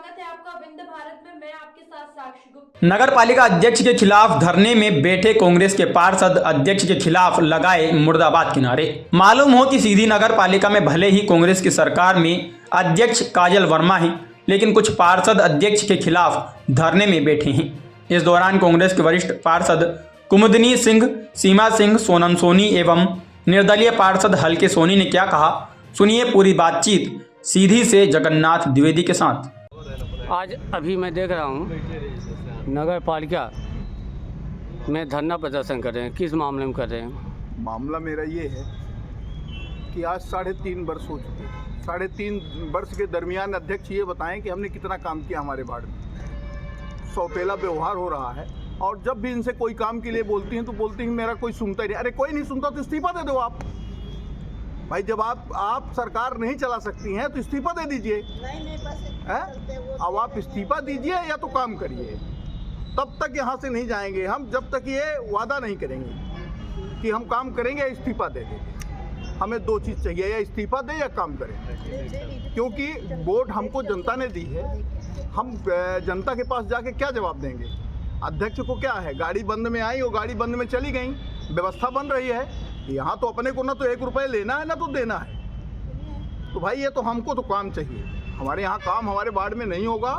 स्वागत है आपका विंध्य भारत में। मैं आपके साथ साक्षी गुप्ता। नगर पालिका अध्यक्ष के खिलाफ धरने में बैठे कांग्रेस के पार्षद अध्यक्ष के खिलाफ लगाए मुर्दाबाद के नारे। मालूम हो कि सीधी नगर पालिका में भले ही कांग्रेस की सरकार में अध्यक्ष काजल वर्मा है, लेकिन कुछ पार्षद अध्यक्ष के खिलाफ धरने में बैठे हैं। इस दौरान कांग्रेस के वरिष्ठ पार्षद कुमुदनी सिंह, सीमा सिंह, सोनम सोनी एवं निर्दलीय पार्षद हल्के सोनी ने क्या कहा, सुनिए पूरी बातचीत सीधी से जगन्नाथ द्विवेदी के साथ। आज अभी मैं देख रहा हूँ नगर पालिका में धरना प्रदर्शन कर रहे हैं। किस मामले में कर रहे हैं? मामला मेरा ये है कि आज 3.5 वर्ष हो चुके हैं। 3.5 वर्ष के दरमियान अध्यक्ष ये बताएं कि हमने कितना काम किया हमारे वार्ड में। सौतेला व्यवहार हो रहा है और जब भी इनसे कोई काम के लिए बोलती हैं तो बोलती हैं मेरा कोई सुनता ही नहीं। अरे कोई नहीं सुनता तो इस्तीफा दे दो आप भाई। जब आप सरकार नहीं चला सकती हैं तो इस्तीफा दे दीजिए। अब आप इस्तीफा दीजिए या तो काम करिए। तब तक यहाँ से नहीं जाएंगे हम जब तक ये वादा नहीं करेंगे कि हम काम करेंगे या इस्तीफा दे देंगे। हमें 2 चीज़ चाहिए, या इस्तीफा दे या काम करें, क्योंकि वोट हमको जनता ने दी है। हम जनता के पास जाके क्या जवाब देंगे? अध्यक्ष को क्या है, गाड़ी बंद में आई और गाड़ी बंद में चली गई, व्यवस्था बन रही है। यहाँ तो अपने को ना तो 1 रुपये लेना है ना तो देना है। तो भाई ये तो हमको तो काम चाहिए। हमारे यहाँ काम हमारे वार्ड में नहीं होगा।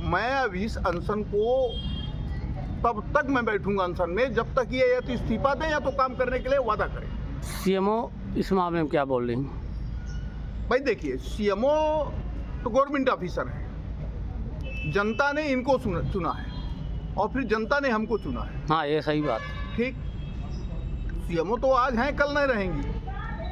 मैं अब इस अनशन को तब तक मैं बैठूंगा अनशन में जब तक ये या तो इस्तीफा दें या तो काम करने के लिए वादा करें। सीएमओ इस मामले में क्या बोल रही हैं? भाई देखिए, सीएमओ तो गवर्नमेंट ऑफिसर हैं। जनता ने इनको चुना है और फिर जनता ने हमको चुना है। हाँ, ये सही बात। ठीक, सीएमओ तो आज हैं कल नहीं रहेंगी,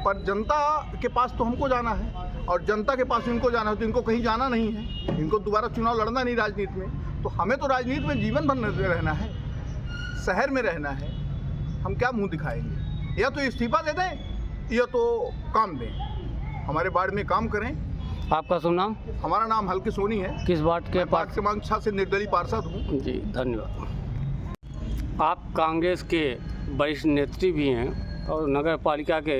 पर जनता के पास तो हमको जाना है और जनता के पास इनको जाना है। तो इनको कहीं जाना नहीं है, इनको दोबारा चुनाव लड़ना नहीं राजनीति में। तो हमें तो राजनीति में जीवन भर रहना है, शहर में रहना है। हम क्या मुंह दिखाएंगे? या तो इस्तीफा दे दें या तो काम दें, हमारे वार्ड में काम करें। आपका शुभ नाम? हमारा नाम हल्के सोनी है। किस वार्ड के? वार्ड क्रमांक 6 से निर्दलीय पार्षद हूँ। जी, धन्यवाद। आप कांग्रेस के वरिष्ठ नेत्री भी हैं और नगर पालिका के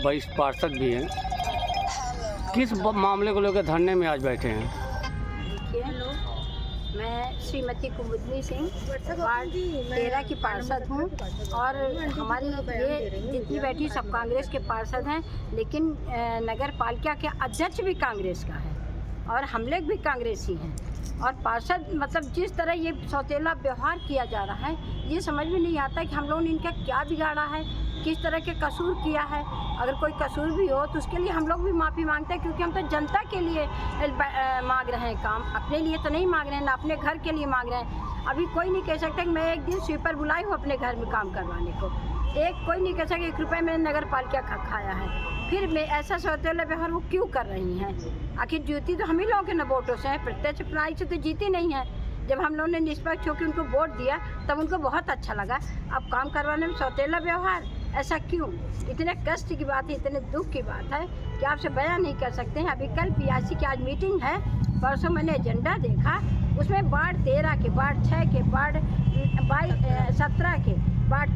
वरिष्ठ पार्षद भी हैं। किस मामले को लेकर धरने में आज बैठे हैं? हेलो, मैं श्रीमती कुमुदनी सिंह, वार्ड 13 की पार्षद हूँ और हमारी ये जितनी बैठी सब कांग्रेस के पार्षद हैं, लेकिन नगर पालिका के अध्यक्ष भी कांग्रेस का है और हम लोग भी कांग्रेसी हैं। और पार्षद मतलब जिस तरह ये सौतेला व्यवहार किया जा रहा है, ये समझ में नहीं आता कि हम लोगों ने इनका क्या बिगाड़ा है, किस तरह के कसूर किया है। अगर कोई कसूर भी हो तो उसके लिए हम लोग भी माफ़ी मांगते हैं, क्योंकि हम तो जनता के लिए मांग रहे हैं काम, अपने लिए तो नहीं मांग रहे हैं, ना अपने घर के लिए मांग रहे हैं। अभी कोई नहीं कह सकता कि मैं एक दिन स्वीपर बुलाई हूँ अपने घर में काम करवाने को। कोई नहीं कह सकता 1 रुपये मैंने नगर पालिका खाया है। फिर मैं ऐसा सौतेला व्यवहार वो क्यों कर रही हैं? आखिर जीती तो हम ही लोगों के न वोटों से है, प्रत्यक्ष चुनाव से तो जीती नहीं है। जब हम लोगों ने निष्पक्ष होकर उनको वोट दिया तब उनको बहुत अच्छा लगा। अब काम करवाने में सौतेला व्यवहार, ऐसा क्यों? इतने कष्ट की बात है, इतने दुख की बात है कि आपसे बयान नहीं कर सकते हैं। अभी कल पीआईसी की आज मीटिंग है, परसों मैंने एजेंडा देखा, उसमें वार्ड 13 के, वार्ड 6 के, वार्ड 17 के, वार्ड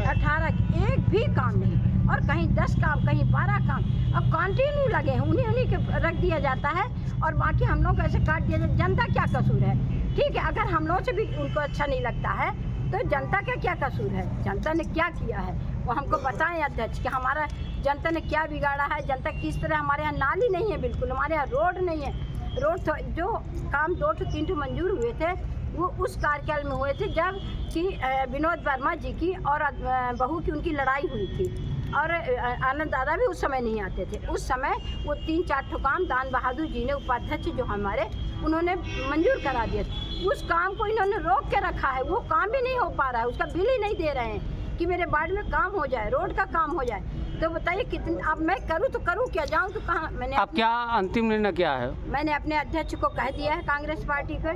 18 के एक भी काम नहीं, और कहीं 10 काम, कहीं 12 काम। अब कंटिन्यू लगे हैं, उन्हीं के रख दिया जाता है और बाकी हम लोग ऐसे काट दिया जाता। जनता क्या कसूर है? ठीक है, अगर हम लोगों से भी उनको अच्छा नहीं लगता है तो जनता का क्या कसूर है? जनता ने क्या किया है वो हमको बताएं अध्यक्ष, कि हमारा जनता ने क्या बिगाड़ा है। जनता किस तरह, हमारे यहाँ नाली नहीं है, बिल्कुल हमारे यहाँ रोड नहीं है। रोड तो जो काम 2-3 मंजूर हुए थे वो उस कार्यकाल में हुए थे जब कि विनोद वर्मा जी की और बहू की उनकी लड़ाई हुई थी, और आनंद दादा भी उस समय नहीं आते थे। उस समय वो 3-4 काम दान बहादुर जी ने, उपाध्यक्ष जो हमारे, उन्होंने मंजूर करा दिया। उस काम को इन्होंने रोक के रखा है, वो काम भी नहीं हो पा रहा है, उसका बिल ही नहीं दे रहे हैं कि मेरे वार्ड में काम हो जाए, रोड का काम हो जाए। तो बताइए कितने, अब मैं करूँ तो करूँ क्या, जाऊँ तो कहाँ? मैंने अब क्या अंतिम निर्णय क्या है? मैंने अपने अध्यक्ष को कह दिया है कांग्रेस पार्टी को,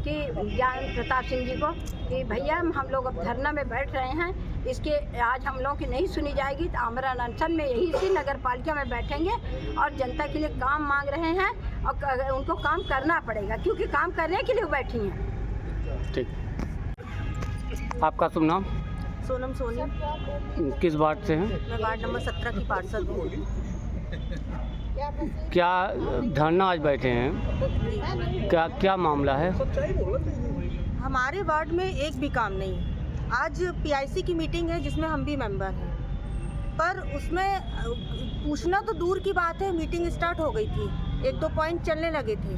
कि ज्ञान प्रताप सिंह जी को, कि भैया हम लोग अब धरना में बैठ रहे हैं, इसके आज हम लोगों की नहीं सुनी जाएगी तो आमरण अनशन में यही इसी नगर पालिका में बैठेंगे और जनता के लिए काम मांग रहे हैं और उनको काम करना पड़ेगा, क्योंकि काम करने के लिए बैठी हैं। ठीक। आपका शुभ नाम? सोनम सोनी। किस वार्ड से हैं? मैं वार्ड नंबर 17 की पार्षद हूँ। क्या धरना आज बैठे हैं, क्या क्या मामला है? हमारे वार्ड में एक भी काम नहीं है। आज पीआईसी की मीटिंग है जिसमें हम भी मेंबर हैं, पर उसमें पूछना तो दूर की बात है, मीटिंग स्टार्ट हो गई थी, 1-2 पॉइंट चलने लगे थे,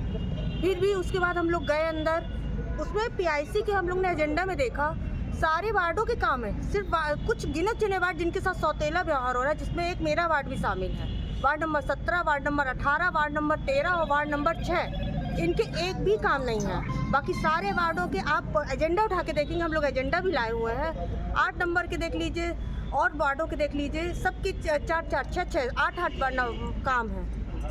फिर भी उसके बाद हम लोग गए अंदर। उसमें पीआईसी के हम लोग ने एजेंडा में देखा सारे वार्डों के काम है, सिर्फ कुछ गिने चुने वार्ड जिनके साथ सौतेला व्यवहार हो रहा है, जिसमें एक मेरा वार्ड भी शामिल है। Ward number 17, ward number 18, ward number 13 और वार्ड नंबर 6, इनके एक भी काम नहीं है। बाकी सारे वार्डों के आप एजेंडा उठा के देखेंगे, हम लोग एजेंडा भी लाए हुए हैं। 8 नंबर के देख लीजिए और वार्डों के देख लीजिए, सबके 4-4, 6-6, 8-8 काम है।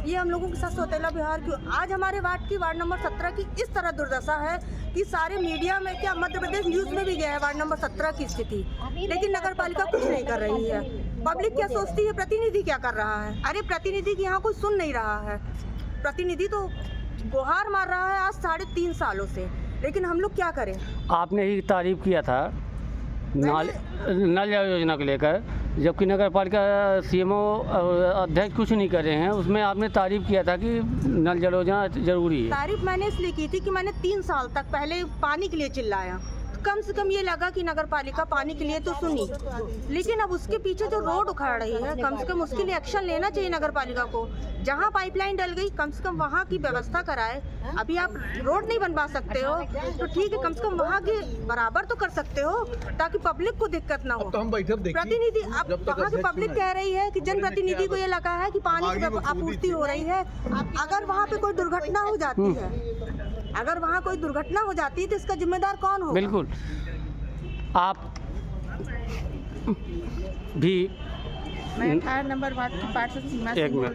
ये हम लोगों के साथ सौतेला व्यवहार क्यों? आज हमारे वार्ड की वार्ड नंबर 17 की इस तरह दुर्दशा है कि सारे मीडिया में, क्या मध्य प्रदेश न्यूज़ में भी गया है वार्ड नंबर 17 की स्थिति, लेकिन नगर पालिका कुछ नहीं कर रही है। पब्लिक क्या सोचती है, प्रतिनिधि क्या कर रहा है? अरे प्रतिनिधि की यहाँ कोई सुन नहीं रहा है। प्रतिनिधि तो गुहार मार रहा है आज 3.5 सालों से, लेकिन हम लोग क्या करें? आपने ही तारीफ किया था नल योजना को लेकर, जबकि नगर पालिका सीएमओ अध्यक्ष कुछ नहीं कर रहे हैं। उसमें आपने तारीफ किया था कि नल जल योजना जरूरी है। तारीफ मैंने इसलिए की थी कि मैंने 3 साल तक पहले पानी के लिए चिल्लाया, कम से कम ये लगा कि नगर पालिका पानी के लिए तो सुनी, लेकिन अब उसके पीछे जो रोड उखाड़ रही है, कम से कम उसके लिए एक्शन लेना चाहिए नगर पालिका को। जहाँ पाइपलाइन डल गई, कम से कम वहाँ की व्यवस्था कराए। अभी आप रोड नहीं बनवा सकते हो तो ठीक है, कम से कम वहाँ के बराबर तो कर सकते हो ताकि पब्लिक को दिक्कत ना हो। प्रतिनिधि, अब वहाँ की पब्लिक कह रही है कि जनप्रतिनिधि को ये लगा है कि पानी की आपूर्ति हो रही है। अगर वहाँ पे कोई दुर्घटना हो जाती है, अगर वहाँ कोई दुर्घटना हो जाती है तो इसका जिम्मेदार कौन होगा? बिल्कुल। आप भी मैं 18 नंबर वार्ड की पार्षद सीमा एक सिंह बोल मिनट। रही